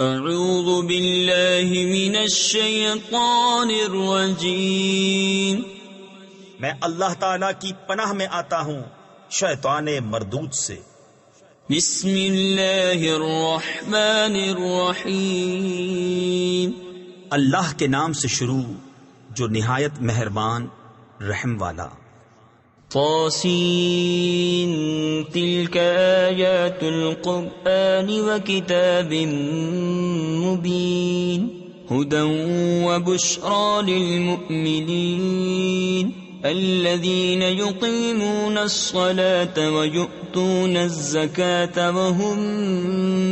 اعوذ باللہ من الشیطان الرجیم، میں اللہ تعالیٰ کی پناہ میں آتا ہوں شیطان مردود سے۔ بسم اللہ الرحمن الرحیم، اللہ کے نام سے شروع جو نہایت مہربان رحم والا۔ طاسین تلک آیات القرآن وکتاب مبین ہدی وبشری للمؤمنین الذین یقیمون الصلاة ویؤتون الزکاة وهم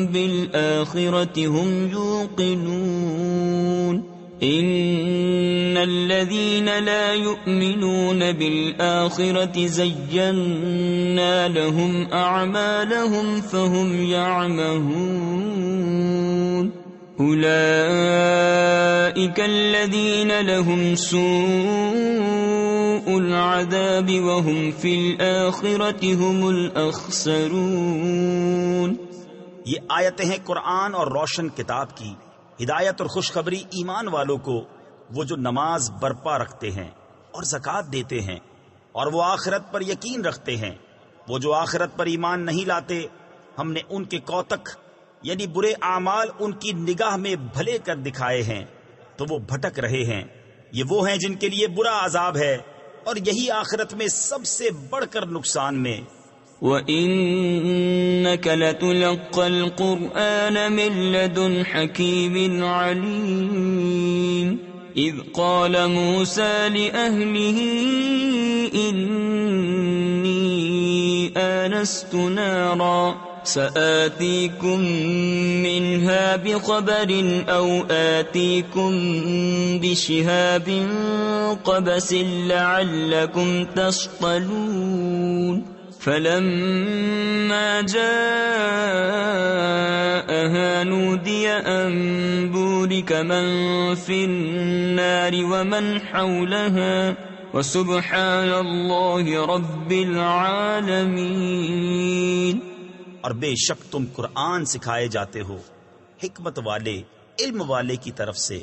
بالآخرة هم یوقنون ان الذين لا يؤمنون بالآخرة زينا لهم اعمالهم فهم يعمهون اولئك الذين لهم سوء العذاب وهم في الآخرة هم الاخسرون۔ یہ آیتیں ہیں قرآن اور روشن کتاب کی، ہدایت اور خوشخبری ایمان والوں کو، وہ جو نماز برپا رکھتے ہیں اور زکوٰۃ دیتے ہیں اور وہ آخرت پر یقین رکھتے ہیں۔ وہ جو آخرت پر ایمان نہیں لاتے، ہم نے ان کے کوتک یعنی برے اعمال ان کی نگاہ میں بھلے کر دکھائے ہیں تو وہ بھٹک رہے ہیں۔ یہ وہ ہیں جن کے لیے برا عذاب ہے اور یہی آخرت میں سب سے بڑھ کر نقصان میں۔ وَإِنَّكَ لَتُلَقَّى الْقُرْآنَ مِن لَّدُنْ حَكِيمٍ عَلِيمٍ إِذْ قَالَ مُوسَى لِأَهْلِهِ إِنِّي آنَسْتُ نَارًا سَآتِيكُم مِّنْهَا بِخَبَرٍ أَوْ آتِيكُم بِشِهَابٍ قَبَسٍ لَّعَلَّكُمْ تَصْطَلُونَ فلما جاءها نودي أن بورك من في النار ومن حولها وسبحان الله رب العالمين۔ اور بے شک تم قرآن سکھائے جاتے ہو حکمت والے علم والے کی طرف سے،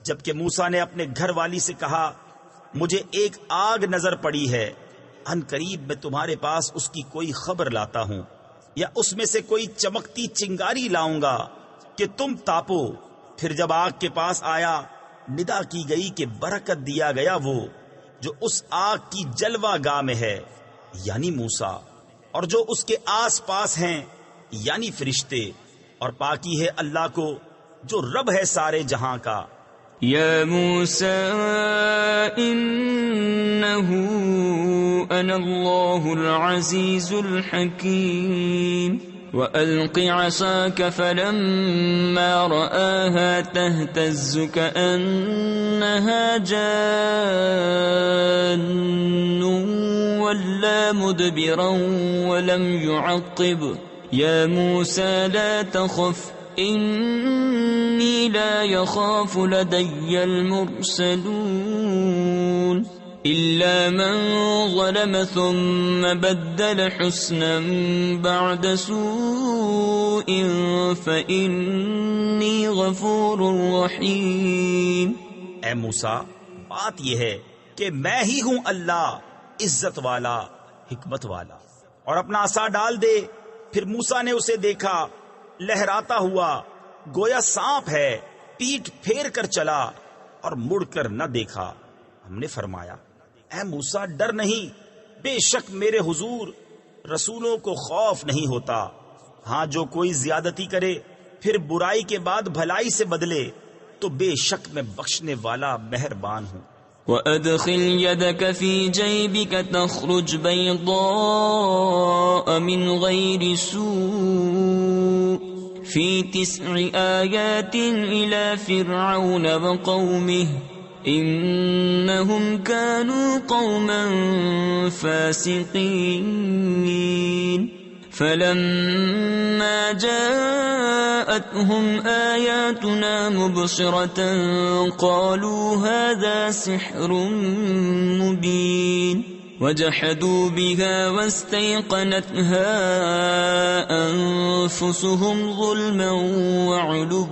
جبکہ موسیٰ نے اپنے گھر والی سے کہا مجھے ایک آگ نظر پڑی ہے، ان قریب میں تمہارے پاس اس کی کوئی خبر لاتا ہوں یا اس میں سے کوئی چمکتی چنگاری لاؤں گا کہ تم تاپو۔ پھر جب آگ کے پاس آیا ندا کی گئی کہ برکت دیا گیا وہ جو اس آگ کی جلوہ گاہ میں ہے یعنی موسیٰ، اور جو اس کے آس پاس ہیں یعنی فرشتے، اور پاکی ہے اللہ کو جو رب ہے سارے جہاں کا۔ یا موسیٰ انہو انا اللہ العزیز الحکیم وَأَلْقِ عَصَاكَ فَلَمَّا رَآهَا تَهْتَزُّ كَأَنَّهَا جَانٌّ وَلَّىٰ مُدْبِرًا وَلَمْ يُعَقِّبْ يَا مُوسَىٰ لَا تَخَفْ إِنِّي لَا يَخَافُ لَدَيَّ الْمُرْسَلُونَ إِلَّا مَنْ ظَلَمَ ثُمَّ بَدَّلَ حُسْنًا بَعْدَ سُوءٍ فَإِنِّي غَفُورٌ رَحِيمٌ۔ اے موسیٰ، بات یہ ہے کہ میں ہی ہوں اللہ عزت والا حکمت والا۔ اور اپنا عصا ڈال دے۔ پھر موسیٰ نے اسے دیکھا لہراتا ہوا گویا سانپ ہے، پیٹھ پھیر کر چلا اور مڑ کر نہ دیکھا۔ ہم نے فرمایا اے موسیٰ ڈر نہیں، بے شک میرے حضور رسولوں کو خوف نہیں ہوتا۔ ہاں جو کوئی زیادتی کرے پھر برائی کے بعد بھلائی سے بدلے تو بے شک میں بخشنے والا مہربان ہوں۔ وَأَدْخِلْ يَدَكَ فِي جَيْبِكَ تَخْرُجْ بَيْضَاءَ مِنْ غَيْرِ سُوءٍ فِي 9 آيَاتٍ إِلَى فِرْعَوْنَ وَقَوْمِهِ إِنَّهُمْ كَانُوا قَوْمًا فَاسِقِينَ فَلَمَّا جَاءَتْهُمْ آيَاتُنَا مُبْصِرَةً قَالُوا هَذَا سِحْرٌ مُبِينٌ وجحدوا بها واستيقنتها أنفسهم ظلما وعلوا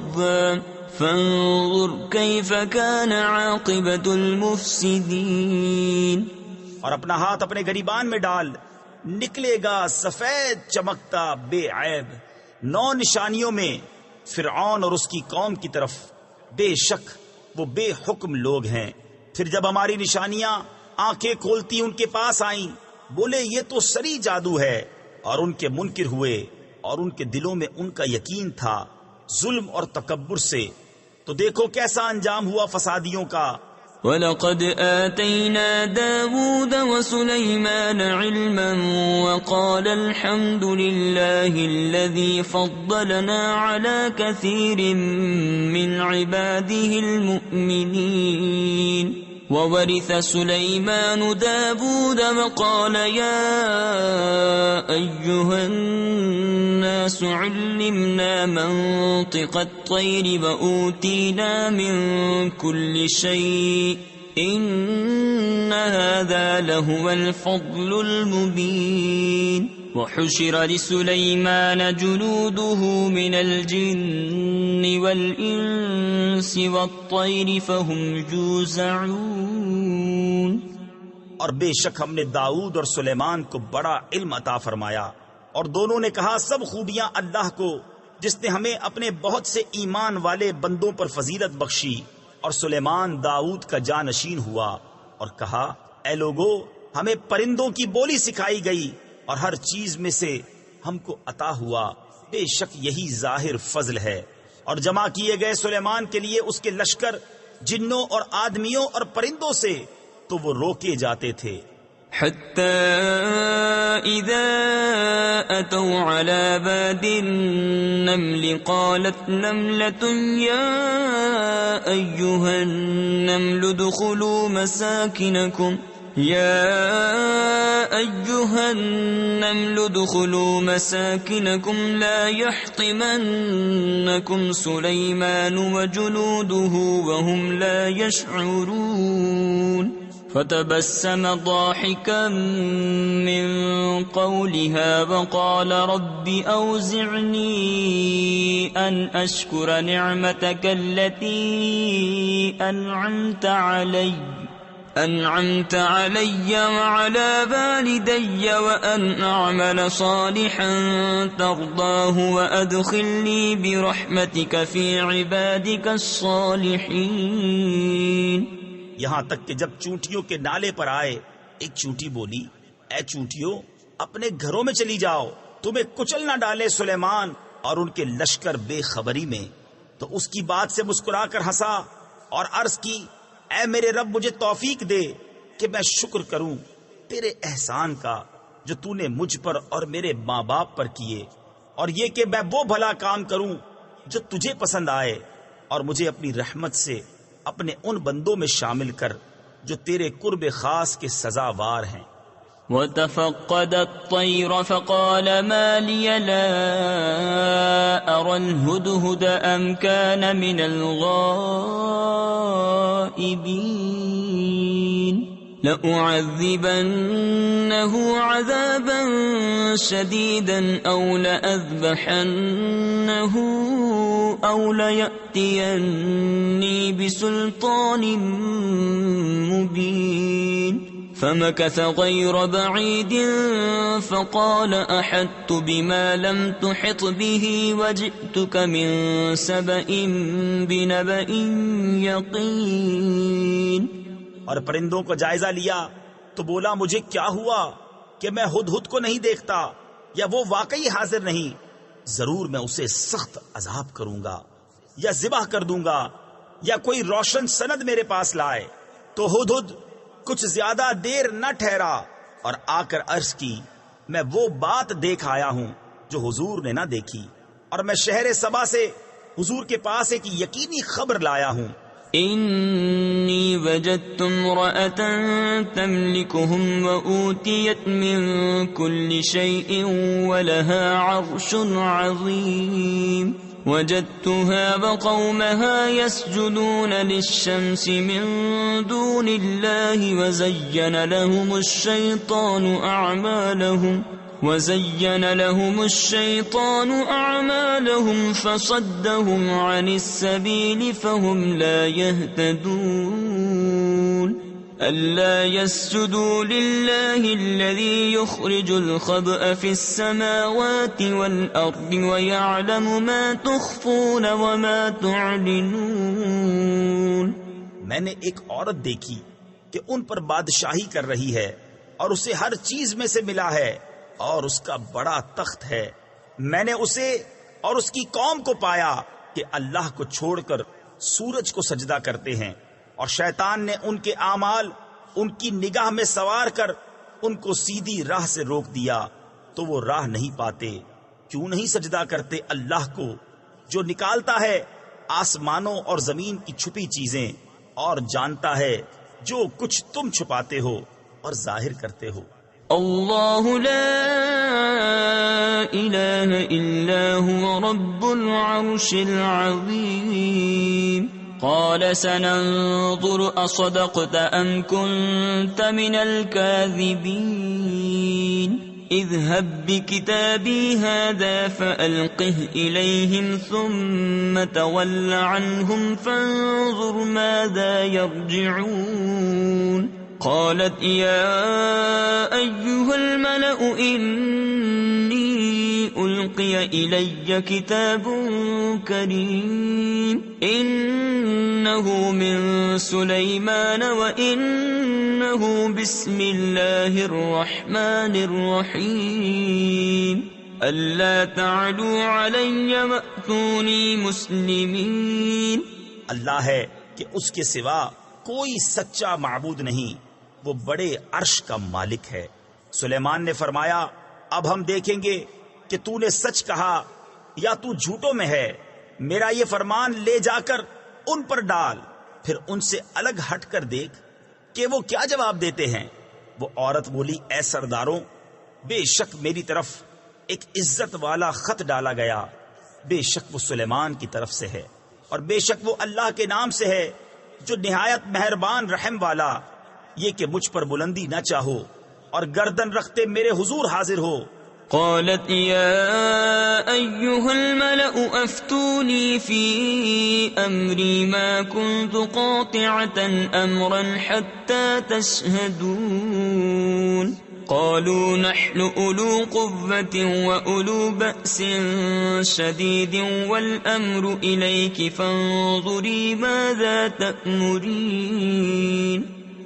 فانظر كيف كان عاقبة المفسدين. اور اپنا ہاتھ اپنے گریبان میں ڈال، نکلے گا سفید چمکتا بے عیب 9 نشانیوں میں فرعون اور اس کی قوم کی طرف. بے شک وہ بے حکم لوگ ہیں. پھر جب ہماری نشانیاں آنکھیں کھولتی ان کے پاس آئیں، بولے یہ تو سری جادو ہے، اور ان کے منکر ہوئے اور ان کے دلوں میں ان کا یقین تھا ظلم اور تکبر سے. تو دیکھو کیسا انجام ہوا فسادیوں کا. وَلَقَدْ آتَيْنَا دَاوُودَ وَسُلَيْمَانَ عِلْمًا وَقَالَ الْحَمْدُ لِلَّهِ الَّذِي فَضَّلَنَا عَلَى كَثِيرٍ مِّنْ عِبَادِهِ الْمُؤْمِنِينَ. وَوَرِثَ سُلَيْمَانُ دَاوُودَ وَقَالَ يَا أَيُّهَا النَّاسُ عُلِّمْنَا مَنطِقَ الطَّيْرِ وَأُوتِينَا مِن كُلِّ شَيْءٍ إِنَّ هَذَا لَهُوَ الْفَضْلُ الْمُبِينُ. وَحُشِرَ لِسُلَيْمَانَ جُنُودُهُ مِنَ الْجِنِّ وَالْإِنسِ وَالطَّيْرِ فَهُمْ يُوزَعُونَ. اور بے شک ہم نے داؤد اور سلیمان کو بڑا علم عطا فرمایا، اور دونوں نے کہا سب خوبیاں اللہ کو جس نے ہمیں اپنے بہت سے ایمان والے بندوں پر فضیلت بخشی. اور سلیمان داؤد کا جانشین ہوا اور کہا اے لوگو ہمیں پرندوں کی بولی سکھائی گئی اور ہر چیز میں سے ہم کو عطا ہوا. بے شک یہی ظاہر فضل ہے. اور جمع کیے گئے سلیمان کے لیے اس کے لشکر جنوں اور آدمیوں اور پرندوں سے، تو وہ روکے جاتے تھے. حتى إذا أتوا على باد النمل قالت نملة يا أيها النمل ادخلوا مساكنكم لا يحطمنكم سليمان وجنوده وهم لا يشعرون. فتبسم ضاحكا من قولها وقال رب أوزعني أن أشكر نعمتك التي أنعمت علي وعلى والدي وأن أعمل صالحا ترضاه وأدخلني برحمتك في عبادك الصالحين. یہاں تک کہ جب چونٹیوں کے نالے پر آئے، ایک چونٹی بولی اے چونٹیوں اپنے گھروں میں چلی جاؤ، تمہیں کچل نہ ڈالے سلیمان اور ان کے لشکر بے خبری میں. تو اس کی بات سے مسکرا کر ہنسا اور عرض کی اے میرے رب مجھے توفیق دے کہ میں شکر کروں تیرے احسان کا جو تو نے مجھ پر اور میرے ماں باپ پر کیے، اور یہ کہ میں وہ بھلا کام کروں جو تجھے پسند آئے، اور مجھے اپنی رحمت سے اپنے ان بندوں میں شامل کر جو تیرے قرب خاص کے سزاوار ہیں. وَتَفَقَّدَ الطَّيْرَ فَقَالَ مَا لِيَ لَا أَرَى الْهُدْهُدَ أَمْ كَانَ مِنَ الْغَائِبِينَ. لَأُعَذِّبَنَّهُ عَذَابًا شَدِيدًا أَوْ لَأَذْبَحَنَّهُ أَوْ لَيَأْتِيَنِّي بِسُلْطَانٍ مُبِينٍ. فمكث غير بعيد فقال أحطت بما لم تحط به وجئتك من سبأ بنبأ يقين. اور پرندوں کو جائزہ لیا تو بولا مجھے کیا ہوا کہ میں ہدہد کو نہیں دیکھتا، یا وہ واقعی حاضر نہیں؟ ضرور میں اسے سخت عذاب کروں گا یا ذبح کر دوں گا، یا کوئی روشن سند میرے پاس لائے. تو ہدہد کچھ زیادہ دیر نہ ٹھہرا اور آ کر عرض کی میں وہ بات دیکھ آیا ہوں جو حضور نے نہ دیکھی، اور میں شہر سبا سے حضور کے پاس ایک یقینی خبر لایا ہوں. انی وجدت امرأة تملکهم وأوتیت من كل شيء ولها عرش عظیم. وجدتها وقومها يسجدون للشمس من دون الله وزين لهم الشيطان أعمالهم فصدهم عن السبيل فهم لا يهتدون ألا يسجدوا لله الذي يخرج الخبأ في السماوات والأرض ويعلم ما تخفون وما تعلنون. میں نے ایک عورت دیکھی کہ ان پر بادشاہی کر رہی ہے اور اسے ہر چیز میں سے ملا ہے اور اس کا بڑا تخت ہے. میں نے اسے اور اس کی قوم کو پایا کہ اللہ کو چھوڑ کر سورج کو سجدہ کرتے ہیں اور شیطان نے ان کے اعمال ان کی نگاہ میں سوار کر ان کو سیدھی راہ سے روک دیا تو وہ راہ نہیں پاتے. کیوں نہیں سجدہ کرتے اللہ کو جو نکالتا ہے آسمانوں اور زمین کی چھپی چیزیں اور جانتا ہے جو کچھ تم چھپاتے ہو اور ظاہر کرتے ہو. اللہ لا الہ الا هو رب العرش العظیم. قال سننظر اصدقت ام كنت من الكاذبین. اذهب بكتابي هذا فألقه إليهم ثم تول عنهم فانظر ماذا يرجعون. قالت يا أيها الملأ إني ألقي إلي كتاب كريم إنه من سليمان وإنه بسم الله الرحمن الرحيم ألا تعلوا علي وأتوني مسلمين. اللہ ہے کہ اس کے سوا کوئی سچا معبود نہیں، وہ بڑے عرش کا مالک ہے. سلیمان نے فرمایا اب ہم دیکھیں گے کہ تو نے سچ کہا یا تو جھوٹوں میں ہے. میرا یہ فرمان لے جا کر ان پر ڈال، پھر ان سے الگ ہٹ کر دیکھ کہ وہ کیا جواب دیتے ہیں. وہ عورت بولی اے سرداروں، بے شک میری طرف ایک عزت والا خط ڈالا گیا، بے شک وہ سلیمان کی طرف سے ہے اور بے شک وہ اللہ کے نام سے ہے جو نہایت مہربان رحم والا. یہ کہ مجھ پر بلندی نہ چاہو اور گردن رکھتے میرے حضور حاضر ہو. قالت يا أيها الملأ أفتوني في أمري ما كنت قاطعة أمرا حتى تشهدون. قالوا نحن أولو قوة وأولو بأس شديد والأمر إليك فانظري ماذا تأمرين.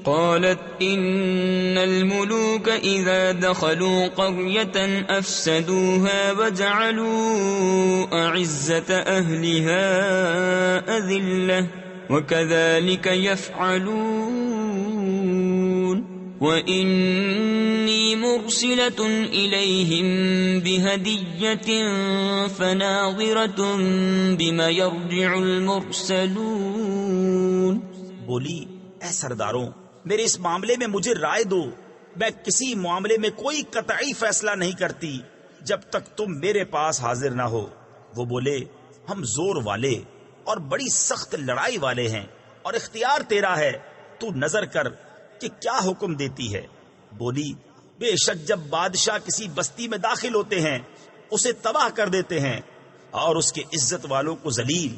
قالت إن الملوك إذا دخلوا قرية أفسدوها وجعلوا أعزة أهلها أذلة وكذلك يفعلون. وإني مرسلة إليهم بهدية فناظرة بما يرجع المرسلون. بولی اے سرداروں، میرے اس معاملے میں مجھے رائے دو. میں کسی معاملے میں کوئی قطعی فیصلہ نہیں کرتی جب تک تم میرے پاس حاضر نہ ہو. وہ بولے ہم زور والے اور بڑی سخت لڑائی والے ہیں اور اختیار تیرا ہے، تو نظر کر کہ کیا حکم دیتی ہے. بولی بے شک جب بادشاہ کسی بستی میں داخل ہوتے ہیں اسے تباہ کر دیتے ہیں اور اس کے عزت والوں کو ذلیل،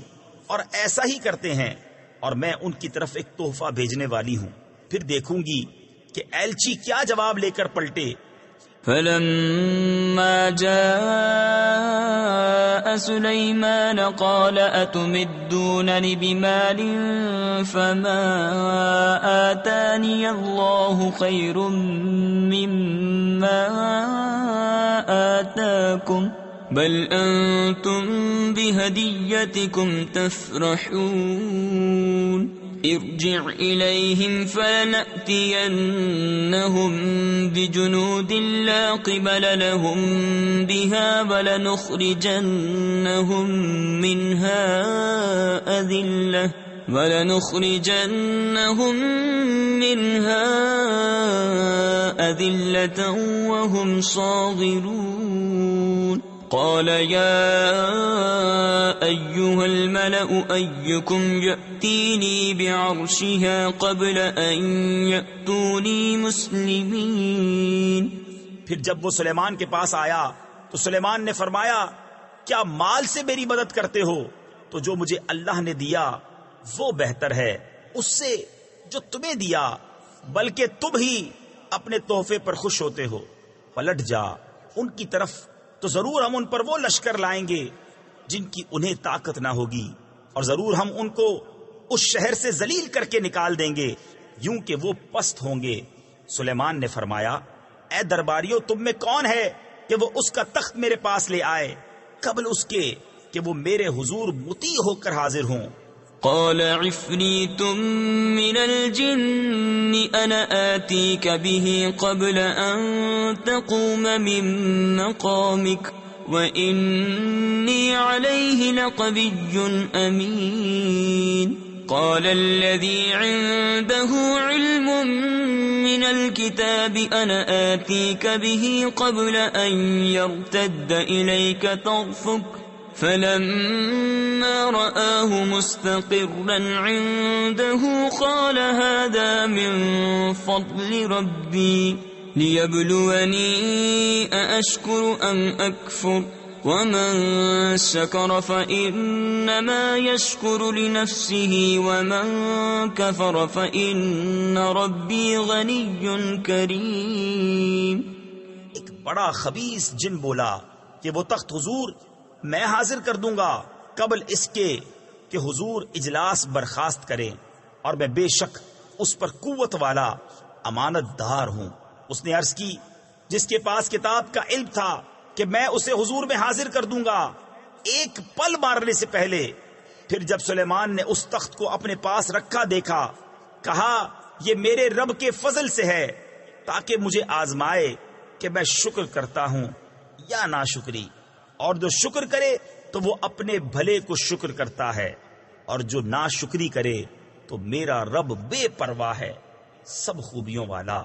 اور ایسا ہی کرتے ہیں، اور میں ان کی طرف ایک تحفہ بھیجنے والی ہوں، پھر دیکھوں گی کہ ایلچی کیا جواب لے کر پلٹے. فلما جاء سليمان قال أتمدونني بمال فما آتاني الله خير مما آتاكم بل أنتم بهديتكم تفرحون. ارجع إليهم فلنأتينهم بجنود لا قبل لهم بها ولنخرجنهم منها أذلة وهم صاغرون. قال يا أيها الملأ أيكم يأتيني بعرشها قبل أن يأتوني مسلمين. پھر جب وہ سلیمان کے پاس آیا تو سلیمان نے فرمایا کیا مال سے میری مدد کرتے ہو؟ تو جو مجھے اللہ نے دیا وہ بہتر ہے اس سے جو تمہیں دیا، بلکہ تم ہی اپنے تحفے پر خوش ہوتے ہو. پلٹ جا ان کی طرف تو ضرور ہم ان پر وہ لشکر لائیں گے جن کی انہیں طاقت نہ ہوگی، اور ضرور ہم ان کو اس شہر سے ذلیل کر کے نکال دیں گے یوں کہ وہ پست ہوں گے. سلیمان نے فرمایا اے درباریوں، تم میں کون ہے کہ وہ اس کا تخت میرے پاس لے آئے قبل اس کے کہ وہ میرے حضور مطیع ہو کر حاضر ہوں. قال عفريت من الجن أنا آتيك به قبل أن تقوم من مقامك وإني عليه لقوي أمين. قال الذي عنده علم من الكتاب أنا آتيك به قبل أن يرتد إليك طرفك فلما رآه مستقرا عنده قال هذا من فضل ربي ليبلوني أأشكر أم أكفر ومن شكر فإنما يشكر لنفسه ومن كفر فإن ربي غني كريم. ایک بڑا خبیث جن بولا کہ وہ تخت حضور میں حاضر کر دوں گا قبل اس کے کہ حضور اجلاس برخاست کریں، اور میں بے شک اس پر قوت والا امانت دار ہوں. اس نے عرض کی جس کے پاس کتاب کا علم تھا کہ میں اسے حضور میں حاضر کر دوں گا ایک پل مارنے سے پہلے. پھر جب سلیمان نے اس تخت کو اپنے پاس رکھا دیکھا، کہا یہ میرے رب کے فضل سے ہے تاکہ مجھے آزمائے کہ میں شکر کرتا ہوں یا ناشکری، اور جو شکر کرے تو وہ اپنے بھلے کو شکر کرتا ہے، اور جو ناشکری کرے تو میرا رب بے پرواہ ہے سب خوبیوں والا.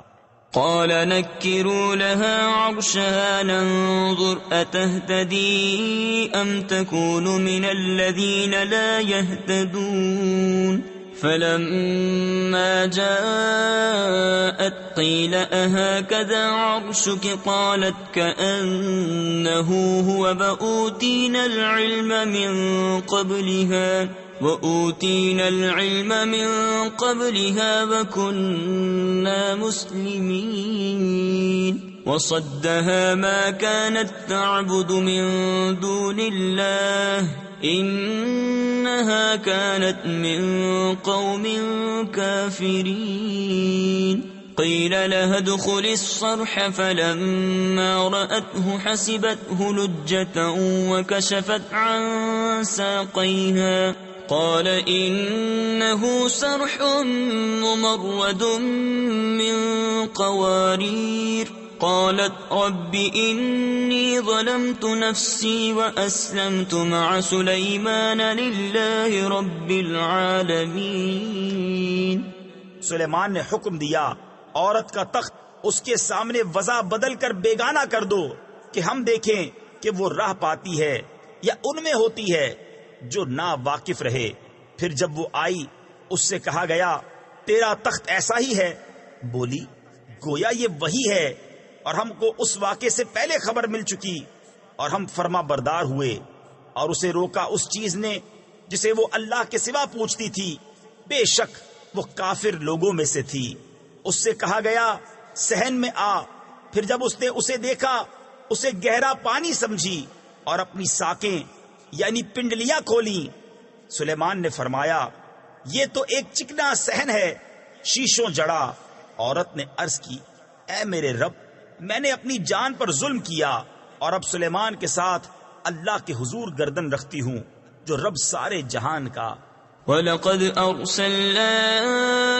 قال نكروا لها عرشها ننظر أتهتدي أم تكون من الذين لا يهتدون. فلما جاءت قيل أهكذا عرشك قالت كأنه هو وأوتينا العلم من قبلها وكنا مسلمين. وصدها ما كانت تعبد من دون الله إنها كانت من قوم كافرين. قيل لها ادخل الصرح فلما رأته حسبته لجة وكشفت عن ساقيها قال إنه صرح ممرد من قوارير. قالت رب إني ظلمت نفسي وأسلمت مع سليمان لله رب العالمين. سلیمان نے حکم دیا عورت کا تخت اس کے سامنے وضع بدل کر بیگانہ کر دو کہ ہم دیکھیں کہ وہ راہ پاتی ہے یا ان میں ہوتی ہے جو نا واقف رہے. پھر جب وہ آئی اس سے کہا گیا تیرا تخت ایسا ہی ہے. بولی گویا یہ وہی ہے اور ہم کو اس واقعے سے پہلے خبر مل چکی، اور ہم فرما بردار ہوئے. اور اسے روکا اس چیز نے جسے وہ اللہ کے سوا پوچھتی تھی، بے شک وہ کافر لوگوں میں سے تھی. اس سے کہا گیا صحن میں آ. پھر جب اس نے اسے دیکھا اسے گہرا پانی سمجھی اور اپنی ساکیں یعنی پنڈلیاں کھولیں. سلیمان نے فرمایا یہ تو ایک چکنا صحن ہے شیشوں جڑا. عورت نے عرض کی اے میرے رب، میں نے اپنی جان پر ظلم کیا اور اب سلیمان کے ساتھ اللہ کے حضور گردن رکھتی ہوں جو رب سارے جہان کا. وَلَقَدْ أَرْسَلْنَا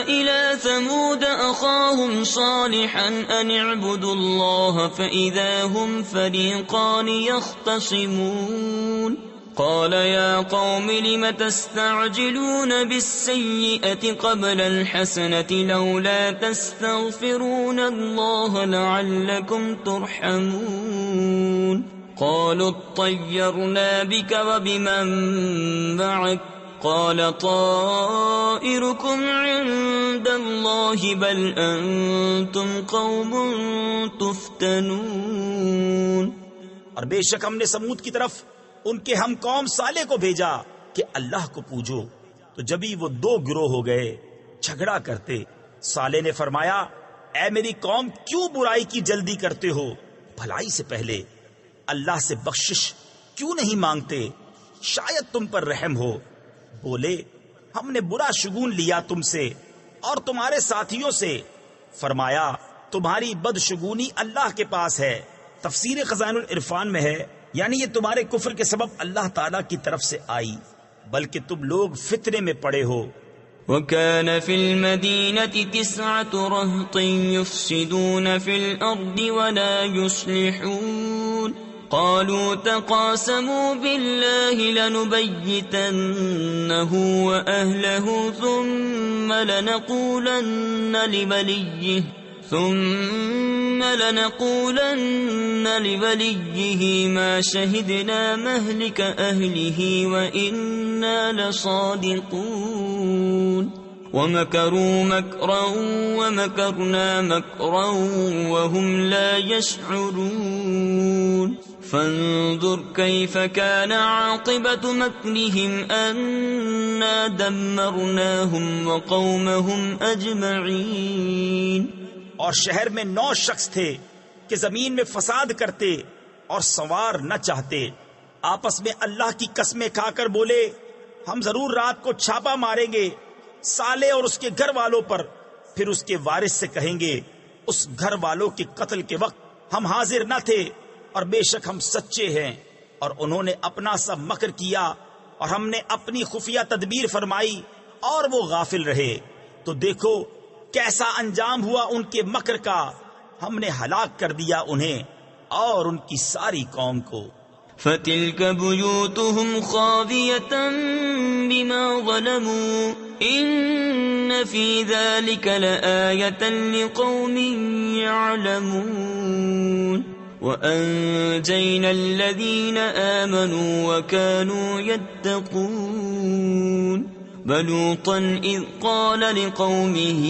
إِلَى ثَمُودَ أَخَاهُمْ صَالِحًا أَنِ اعْبُدُوا اللَّهَ فَإِذَا هُمْ فَرِيقَانِ يَخْتَصِمُونَ. قَالَ يَا قَوْمِ لِمَ تَسْتَعْجِلُونَ بِالسَّيِّئَةِ قَبْلَ الْحَسَنَةِ لَوْلَا تَسْتَغْفِرُونَ اللَّهَ لَعَلَّكُمْ تُرْحَمُونَ. قالوا اطيرنا بك وبمن معك قال طائركم عند الله بل أنتم قوم تفتنون. اور بے شک ہم نے سمود کی طرف ان کے ہم قوم صالح کو بھیجا کہ اللہ کو پوجو، تو جبھی وہ دو گروہ ہو گئے جھگڑا کرتے، صالح نے فرمایا اے میری قوم کیوں برائی کی جلدی کرتے ہو، بھلائی سے پہلے اللہ سے بخشش کیوں نہیں مانگتے، شاید تم پر رحم ہو. بولے ہم نے برا شگون لیا تم سے اور تمہارے ساتھیوں سے. فرمایا تمہاری بدشگونی اللہ کے پاس ہے. تفسیر خزائن العرفان میں ہے یعنی یہ تمہارے کفر کے سبب اللہ تعالیٰ کی طرف سے آئی، بلکہ تم لوگ فتنے میں پڑے ہو. وَكَانَ فِي الْمَدِينَةِ 9 رَهْطٍ يُفْسِدُونَ فِي الْأَرْضِ وَلَا يُصْلِحُونَ قَالُوا تَقَاسَمُوا بِاللَّهِ لَنُبَيِّتَنَّهُ وَأَهْلَهُ ثُمَّ لَنَقُولَنَّ لِوَلِيِّهِ مَا شَهِدْنَا مَهْلِكَ أَهْلِهِ وَإِنَّا لَصَادِقُونَ. وَمَكَرُوا مَكْرًا وَمَكَرْنَا مَكْرًا وَهُمْ لَا يَشْعُرُونَ. فانظر كيف كان عاقبة مكرهم أنا دمرناهم وقومهم أجمعين. اور شہر میں 9 شخص تھے کہ زمین میں فساد کرتے اور سنوار نہ چاہتے. آپس میں اللہ کی قسمیں کھا کر بولے ہم ضرور رات کو چھاپا ماریں گے صالح اور اس کے گھر والوں پر. پھر اس کے وارث سے کہیں گے اس گھر والوں کے قتل کے وقت ہم حاضر نہ تھے اور بے شک ہم سچے ہیں. اور انہوں نے اپنا سا مکر کیا اور ہم نے اپنی خفیہ تدبیر فرمائی اور وہ غافل رہے. تو دیکھو کیسا انجام ہوا ان کے مکر کا، ہم نے ہلاک کر دیا انہیں اور ان کی ساری قوم کو. فَتِلْكَ بُيُوتُهُمْ خَاوِيَةً بِمَا ظَلَمُوا إِنَّ فِي ذَلِكَ لَآيَةً لِقَوْمٍ يَعْلَمُونَ. وَأَنْجَيْنَا الَّذِينَ آمَنُوا وَكَانُوا يَتَّقُونَ. وَلُوطًا إِذْ قَالَ لِقَوْمِهِ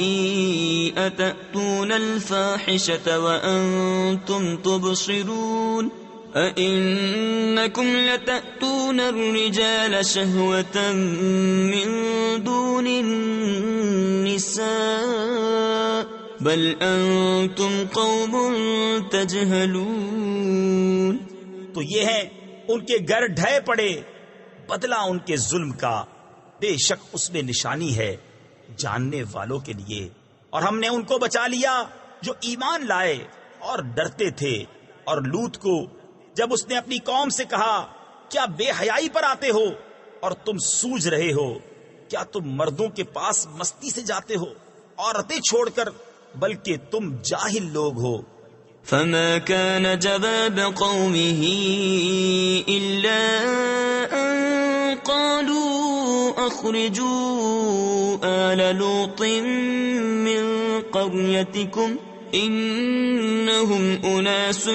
أَتَأْتُونَ الْفَاحِشَةَ وَأَنْتُمْ تُبْصِرُونَ أَإِنَّكُمْ لَتَأْتُونَ الرِّجَالَ شَهْوَةً مِّن دُونِ النِّسَاءِ بَلْ أَنْتُمْ قَوْمٌ تَجْهَلُونَ. تو یہ ہیں ان کے گھر ڈھے پڑے بدلہ ان کے ظلم کا، بے شک اس میں نشانی ہے جاننے والوں کے لیے. اور ہم نے ان کو بچا لیا جو ایمان لائے اور ڈرتے تھے. اور لوط کو جب اس نے اپنی قوم سے کہا کیا بے حیائی پر آتے ہو اور تم سوجھ رہے ہو، کیا تم مردوں کے پاس مستی سے جاتے ہو عورتیں چھوڑ کر، بلکہ تم جاہل لوگ ہو. فما كان جواب قومه إلا أن قالوا أخرجوا آل لوط من قريتكم إنهم أناس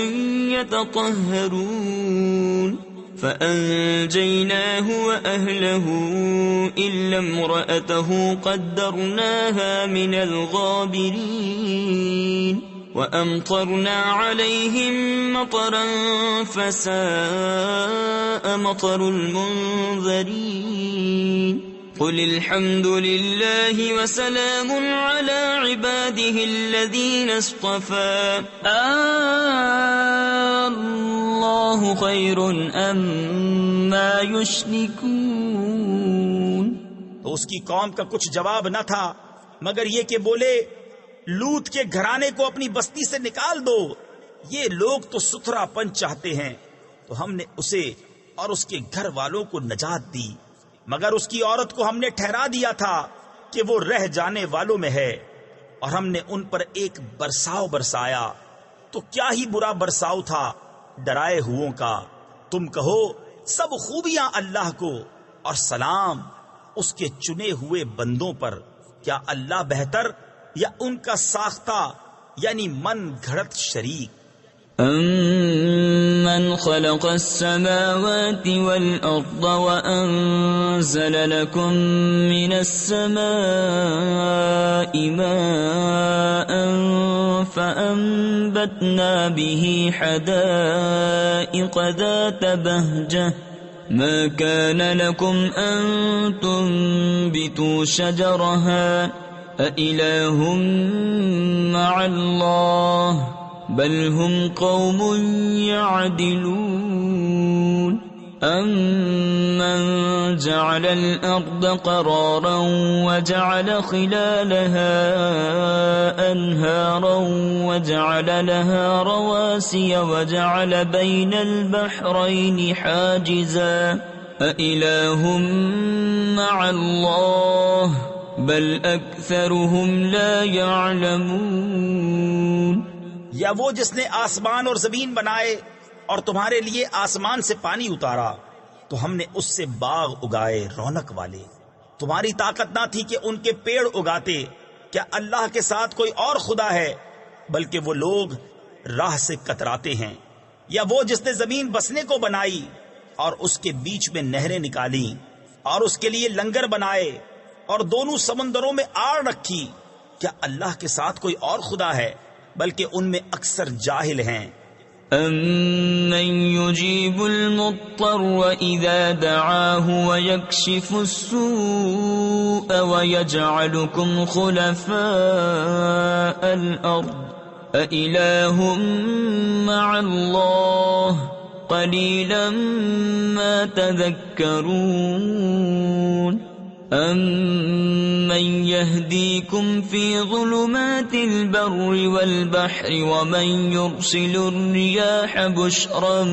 يتطهرون. فأنجيناه وأهله إلا امرأته قدرناها من الغابرين. وأمطرنا عليهم مطرا فساء مطر المنذرين. قل الحمد لله وسلام على عباده الذين اصطفى الله خير أما يشركون. تو اس کی قوم کا کچھ جواب نہ تھا مگر یہ کہ بولے لوط کے گھرانے کو اپنی بستی سے نکال دو، یہ لوگ تو ستھرا پن چاہتے ہیں. تو ہم نے اسے اور اس کے گھر والوں کو نجات دی، مگر اس کی عورت کو ہم نے ٹھہرا دیا تھا کہ وہ رہ جانے والوں میں ہے. اور ہم نے ان پر ایک برساؤ برسایا تو کیا ہی برا برساؤ تھا ڈرائے ہووں کا. تم کہو سب خوبیاں اللہ کو اور سلام اس کے چنے ہوئے بندوں پر. کیا اللہ بہتر یا ان کا ساختہ یعنی من گھڑت شریک؟ أَمَّنْ خَلَقَ السَّمَاوَاتِ وَالْأَرْضَ وَأَنزَلَ لَكُم مِّنَ السَّمَاءِ مَاءً فَأَنبَتْنَا بِهِ حَدَائِقَ ذَاتَ بَهْجَةٍ مَا كَانَ لَكُمْ أَن تُنبِتُوا شَجَرَهَا أَإِلَٰهٌ مَّعَ اللَّهِ بل هم قوم يعدلون أَمَّنْ جَعَلَ الْأَرْضَ قَرَارًا وَجَعَلَ خِلَالَهَا أَنْهَارًا وَجَعَلَ لَهَا رَوَاسِيَ وَجَعَلَ بَيْنَ الْبَحْرَيْنِ حَاجِزًا أَإِلَٰهٌ مَّعَ اللَّهِ بل أَكْثَرُهُمْ لَا يَعْلَمُونَ یا وہ جس نے آسمان اور زمین بنائے اور تمہارے لیے آسمان سے پانی اتارا تو ہم نے اس سے باغ اگائے رونق والے. تمہاری طاقت نہ تھی کہ ان کے پیڑ اگاتے. کیا اللہ کے ساتھ کوئی اور خدا ہے؟ بلکہ وہ لوگ راہ سے کتراتے ہیں. یا وہ جس نے زمین بسنے کو بنائی اور اس کے بیچ میں نہریں نکالی اور اس کے لیے لنگر بنائے اور دونوں سمندروں میں آڑ رکھی. کیا اللہ کے ساتھ کوئی اور خدا ہے؟ بلکہ ان میں اکثر جاہل ہیں. أَمَّن يُجِيبُ الْمُضْطَرَّ إِذَا دَعَاهُ وَيَكْشِفُ السُّوءَ وَيَجْعَلُكُمْ خُلَفَاءَ الْأَرْضِ أَإِلَٰهٌ مَّعَ اللَّهِ قَلِيلًا مَّا تَذَكَّرُونَ أَمَّن يَهْدِيكُمْ فِي ظُلُمَاتِ الْبَرِّ وَالْبَحْرِ وَمَن يُرْسِلُ الرِّيَاحَ بُشْرًا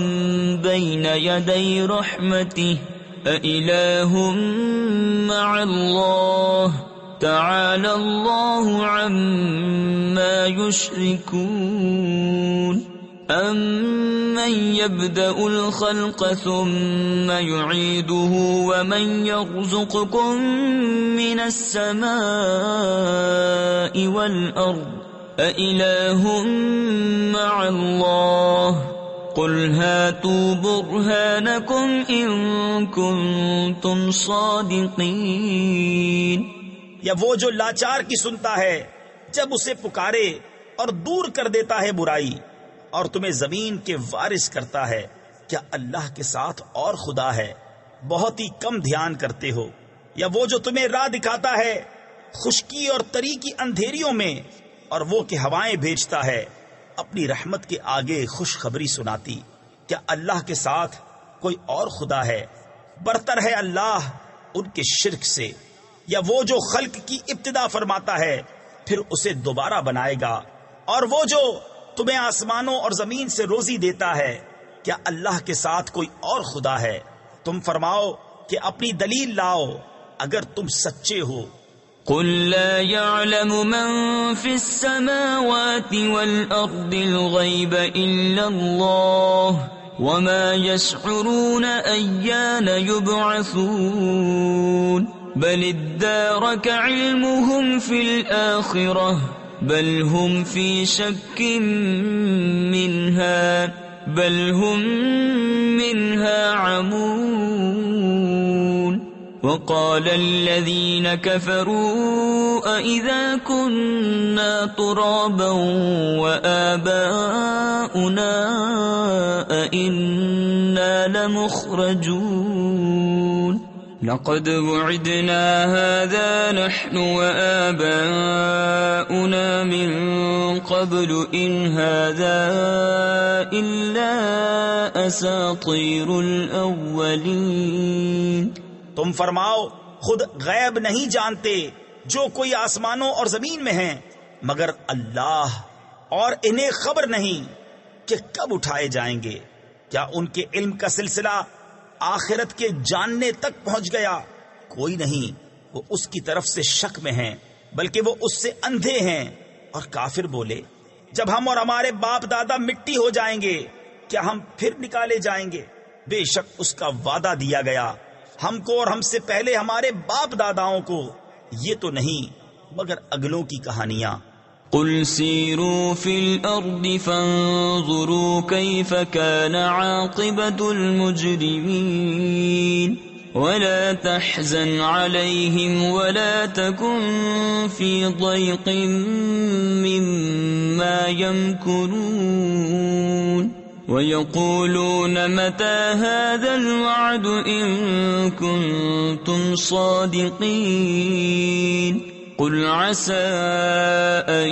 بَيْنَ يَدَيْ رَحْمَتِهِ أَإِلَٰهٌ مَّعَ اللَّهِ تَعَالَى اللَّهُ عَمَّا يُشْرِكُونَ أَمَّن يَبْدَأُ الْخَلْقَ ثُمَّ يُعِيدُهُ وَمَن يَرْزُقُكُم مِّنَ السَّمَاءِ وَالْأَرْضِ أَإِلَٰهٌ مَّعَ اللَّهِ قُلْ هَاتُوا بُرْهَانَكُمْ إِن كُنتُمْ صَادِقِينَ. یا وہ جو لاچار کی سنتا ہے جب اسے پکارے اور دور کر دیتا ہے برائی اور تمہیں زمین کے وارث کرتا ہے. کیا اللہ کے ساتھ اور خدا ہے؟ بہت ہی کم دھیان کرتے ہو. یا وہ جو تمہیں راہ دکھاتا ہے خشکی اور تری کی اندھیریوں میں اور وہ کہ ہوائیں بھیجتا ہے اپنی رحمت کے آگے خوشخبری سناتی. کیا اللہ کے ساتھ کوئی اور خدا ہے؟ برتر ہے اللہ ان کے شرک سے. یا وہ جو خلق کی ابتدا فرماتا ہے پھر اسے دوبارہ بنائے گا. اور وہ جو تمہیں آسمانوں اور زمین سے روزی دیتا ہے. کیا اللہ کے ساتھ کوئی اور خدا ہے؟ تم فرماؤ کہ اپنی دلیل لاؤ اگر تم سچے ہو. قل لا يعلم من في السماوات والأرض الغيب إلا الله وما يشعرون أيان يبعثون بل ادارك علمهم في الآخرة بل هم في شك منها بل هم منها عمون. وقال الذين كفروا أئذا كنا ترابا وآباؤنا أئنا لمخرجون لقد وعدنا هذا نحن وآباؤنا من قبل إن هذا إلا أساطير الأولين. تم فرماؤ خود غیب نہیں جانتے جو کوئی آسمانوں اور زمین میں ہیں مگر اللہ، اور انہیں خبر نہیں کہ کب اٹھائے جائیں گے. کیا ان کے علم کا سلسلہ آخرت کے جاننے تک پہنچ گیا؟ کوئی نہیں. وہ اس کی طرف سے شک میں ہیں بلکہ وہ اس سے اندھے ہیں. اور کافر بولے جب ہم اور ہمارے باپ دادا مٹی ہو جائیں گے کیا ہم پھر نکالے جائیں گے؟ بے شک اس کا وعدہ دیا گیا ہم کو اور ہم سے پہلے ہمارے باپ داداؤں کو. یہ تو نہیں مگر اگلوں کی کہانیاں. قل سيروا في الأرض فانظروا كيف كان عاقبة المجرمين ولا تحزن عليهم ولا تكن في ضيق مما يمكرون ويقولون متى هذا الوعد إن كنتم صادقين قل عسى أن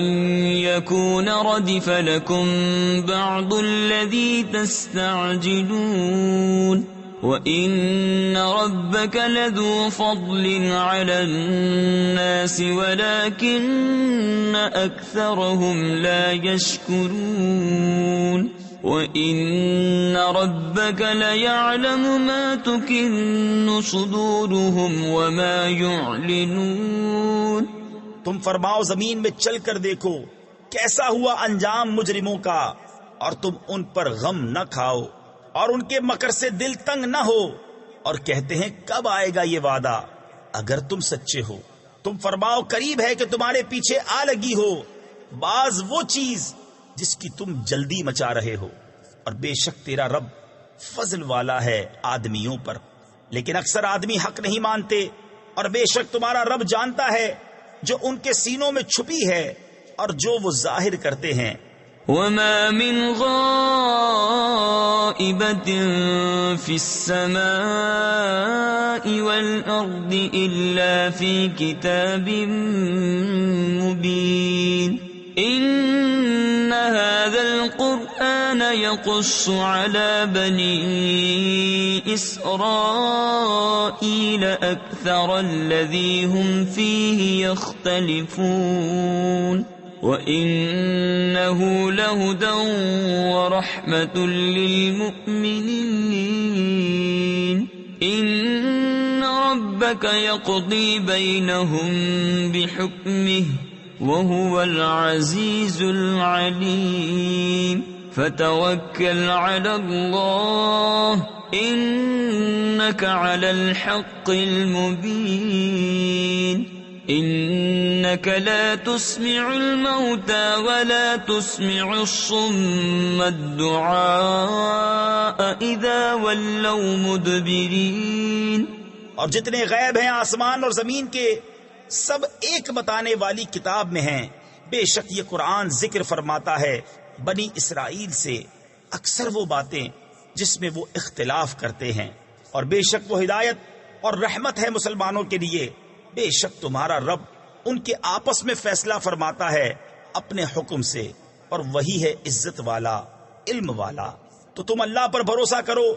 يكون ردف لكم بعض الذي تستعجلون وإن ربك لذو فضل على الناس ولكن أكثرهم لا يشكرون وإن ربك ليعلم ما تكن صدورهم وما يعلنون. تم فرماؤ زمین میں چل کر دیکھو کیسا ہوا انجام مجرموں کا، اور تم ان پر غم نہ کھاؤ اور ان کے مکر سے دل تنگ نہ ہو، اور کہتے ہیں کب آئے گا یہ وعدہ اگر تم سچے ہو. تم فرماؤ قریب ہے کہ تمہارے پیچھے آ لگی ہو بعض وہ چیز جس کی تم جلدی مچا رہے ہو، اور بے شک تیرا رب فضل والا ہے آدمیوں پر، لیکن اکثر آدمی حق نہیں مانتے. اور بے شک تمہارا رب جانتا ہے جو ان کے سینوں میں چھپی ہے اور جو وہ ظاہر کرتے ہیں. وما من غائبة في السماء والأرض إلا في كتاب مبين. إن هذا القرآن يقص على بني إسرائيل أكثر الذي هم فيه يختلفون وَإِنَّهُ لَهُدًى وَرَحْمَةٌ لِّلْمُؤْمِنِينَ. إِنَّ رَبَّكَ يَقْضِي بَيْنَهُم بِحُكْمِهِ وَهُوَ الْعَزِيزُ الْعَلِيمُ. فَتَوَكَّلْ عَلَى اللَّهِ إِنَّكَ عَلَى الْحَقِّ الْمُبِينِ. إنك لا تسمع الموتى ولا تسمع الصم الدعاء إذا ولوا مدبرين. اور جتنے غیب ہیں آسمان اور زمین کے سب ایک بتانے والی کتاب میں ہیں. بے شک یہ قرآن ذکر فرماتا ہے بنی اسرائیل سے اکثر وہ باتیں جس میں وہ اختلاف کرتے ہیں، اور بے شک وہ ہدایت اور رحمت ہے مسلمانوں کے لیے. بے شک تمہارا رب ان کے آپس میں فیصلہ فرماتا ہے اپنے حکم سے، اور وہی ہے عزت والا علم والا. تو تم اللہ پر بھروسہ کرو،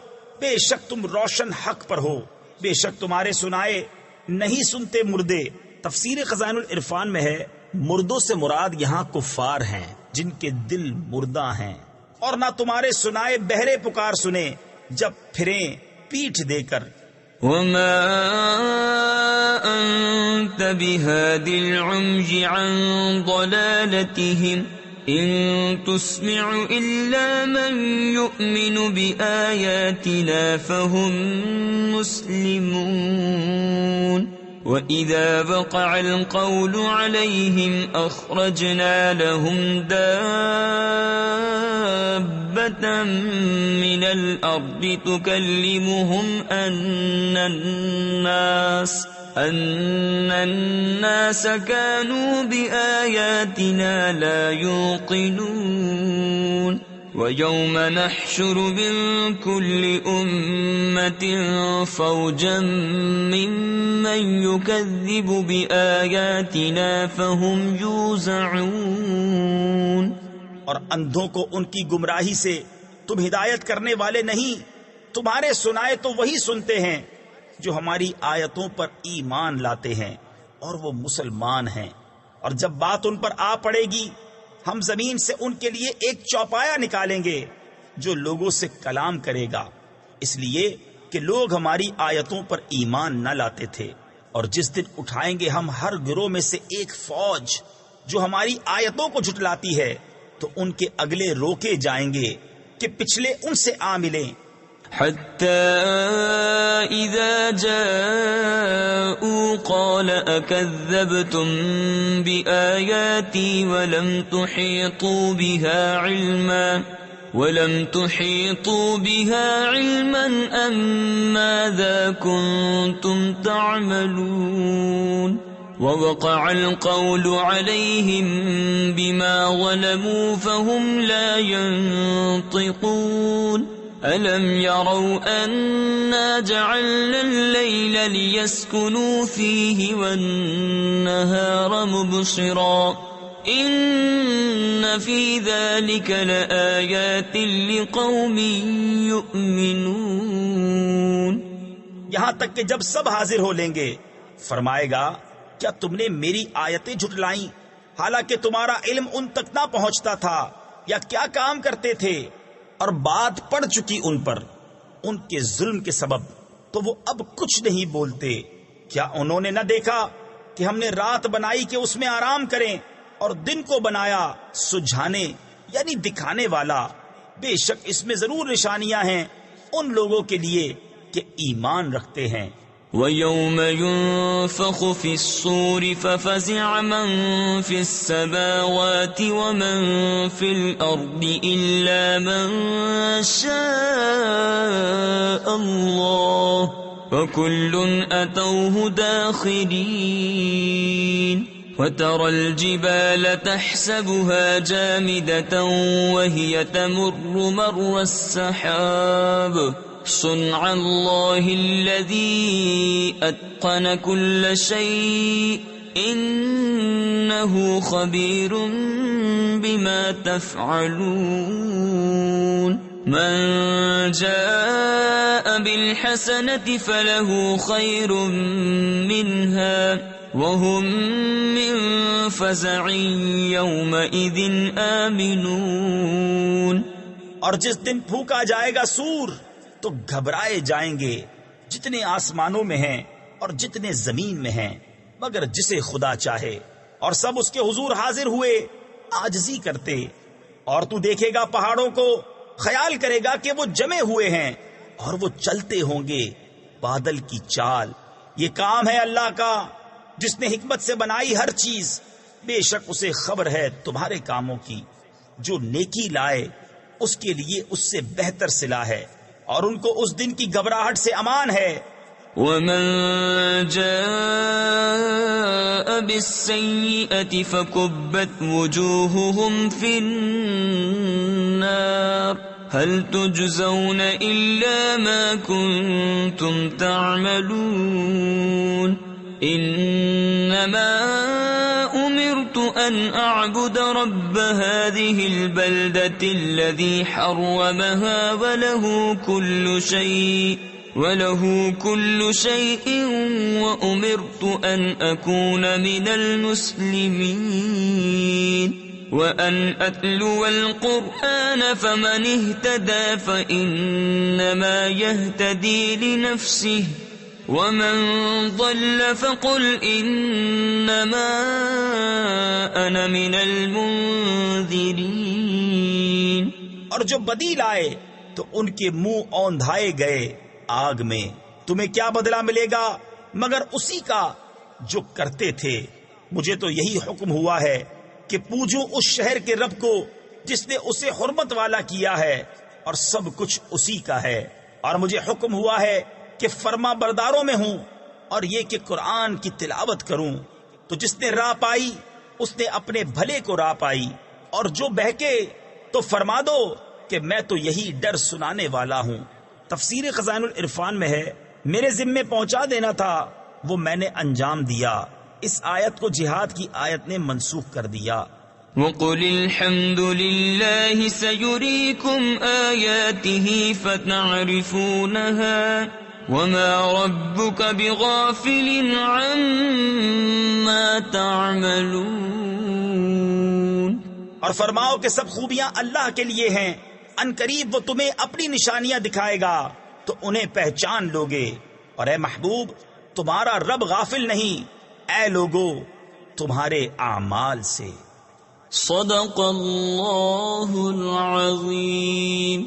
بے شک تم روشن حق پر ہو. بے شک تمہارے سنائے نہیں سنتے مردے. تفسیر خزائن العرفان میں ہے مردوں سے مراد یہاں کفار ہیں جن کے دل مردہ ہیں، اور نہ تمہارے سنائے بہرے پکار سنے جب پھریں پیٹھ دے کر. وما أنت بهاد العمي عن ضلالتهم إن تسمع إلا من يؤمن بآياتنا فهم مسلمون. وإذا وقع القول عليهم أخرجنا لهم دابة من الأرض تكلمهم أن الناس كانوا بآياتنا لا يوقنون. ويوم نحشر من كل أمة فوجا ممن يكذب بآياتنا فهم يوزعون. اور اندھوں کو ان کی گمراہی سے تم ہدایت کرنے والے نہیں، تمہارے سنائے تو وہی سنتے ہیں جو ہماری آیتوں پر ایمان لاتے ہیں اور وہ مسلمان ہیں. اور جب بات ان پر آ پڑے گی ہم زمین سے ان کے لیے ایک چوپایا نکالیں گے جو لوگوں سے کلام کرے گا، اس لیے کہ لوگ ہماری آیتوں پر ایمان نہ لاتے تھے. اور جس دن اٹھائیں گے ہم ہر گروہ میں سے ایک فوج جو ہماری آیتوں کو جھٹلاتی ہے، تو ان کے اگلے روکے جائیں گے کہ پچھلے ان سے آ ملیں. حتى إذا جاءوا قال أكذبتم بآياتي ولم تحيطوا بها علما أم ماذا كنتم تعملون ووقع القول عليهم بما ظلموا فهم لا ينطقون ألم يروا أنا جعلنا الليل ليسكنوا فيه والنهار مبصرا إن في ذلك لآيات لقوم يؤمنون. یہاں تک کہ جب سب حاضر ہو لیں گے فرمائے گا کیا تم نے میری آیتیں جھٹلائیں حالانکہ تمہارا علم ان تک نہ پہنچتا تھا، یا کیا کام کرتے تھے؟ اور بات پڑ چکی ان پر ان کے ظلم کے سبب، تو وہ اب کچھ نہیں بولتے. کیا انہوں نے نہ دیکھا کہ ہم نے رات بنائی کہ اس میں آرام کریں اور دن کو بنایا سجھانے یعنی دکھانے والا؟ بے شک اس میں ضرور نشانیاں ہیں ان لوگوں کے لیے کہ ایمان رکھتے ہیں. وَيَوْمَ يُنفَخُ فِي الصُّورِ فَفَزِعَ مَن فِي السَّمَاوَاتِ وَمَن فِي الْأَرْضِ إِلَّا مَن شَاءَ اللَّهُ وَكُلٌّ أَتَوْهُ دَاخِرِينَ. وَتَرَى الْجِبَالَ تَحْسَبُهَا جَامِدَةً وَهِيَ تَمُرُّ مَرَّ السَّحَابِ صنع الله الذي أتقن كل شيء إنه خبير بما تفعلون. من جاء بالحسنة فله خير منها وهم من فزع يومئذ آمنون. اور جس دن پھونکا جائے گا سور تو گھبرائے جائیں گے جتنے آسمانوں میں ہیں اور جتنے زمین میں ہیں مگر جسے خدا چاہے، اور سب اس کے حضور حاضر ہوئے عاجزی کرتے. اور تو دیکھے گا پہاڑوں کو، خیال کرے گا کہ وہ جمے ہوئے ہیں اور وہ چلتے ہوں گے بادل کی چال. یہ کام ہے اللہ کا جس نے حکمت سے بنائی ہر چیز. بے شک اسے خبر ہے تمہارے کاموں کی. جو نیکی لائے اس کے لیے اس سے بہتر صلہ ہے، اور ان کو اس دن کی گھبراہٹ سے امان ہے. وَمَن جَاءَ بِالسَّيِّئَةِ فَكُبَّتْ وُجُوهُهُمْ فِي النَّارِ هَلْ تُجْزَوْنَ إِلَّا مَا كُنتُمْ تَعْمَلُونَ. إِنَّمَا أُمِرْتُ أَنْ أَعْبُدَ رَبَّ هَذِهِ الْبَلْدَةِ الَّذِي حَرَّمَهَا وَلَهُ كُلُّ شَيْءٍ وَأُمِرْتُ أَنْ أَكُونَ مِنَ الْمُسْلِمِينَ. وَأَنْ أَتْلُوَ الْقُرْآنَ فَمَنِ اهْتَدَى فَإِنَّمَا يَهْتَدِي لِنَفْسِهِ وَمَنْ ضَلَّ فَقُلْ إِنَّمَا أَنَا مِنَ الْمُنذِرِينَ. اور جو بدی لائے تو ان کے منہ اوندھائے گئے آگ میں. تمہیں کیا بدلہ ملے گا مگر اسی کا جو کرتے تھے. مجھے تو یہی حکم ہوا ہے کہ پوجوں اس شہر کے رب کو جس نے اسے حرمت والا کیا ہے اور سب کچھ اسی کا ہے. اور مجھے حکم ہوا ہے کہ فرما برداروں میں ہوں، اور یہ کہ قرآن کی تلاوت کروں. تو جس نے راہ پائی اس نے اپنے بھلے کو راہ پائی، اور جو بہکے تو فرما دو کہ میں تو یہی ڈر سنانے والا ہوں. تفسیر خزائن العرفان میں ہے میرے ذمے پہنچا دینا تھا، وہ میں نے انجام دیا. اس آیت کو جہاد کی آیت نے منسوخ کر دیا. وَقُلِ الْحَمْدُ لِلَّهِ سَيُرِيكُمْ آيَاتِهِ فَتَعْرِفُونَهَا وَمَا رَبُّكَ بِغَافِلٍ عَمَّا تَعْمَلُونَ. اور فرماؤ کہ سب خوبیاں اللہ کے لیے ہیں، ان قریب وہ تمہیں اپنی نشانیاں دکھائے گا تو انہیں پہچان لوگے. اور اے محبوب تمہارا رب غافل نہیں اے لوگو تمہارے اعمال سے. صدق اللہ العظیم.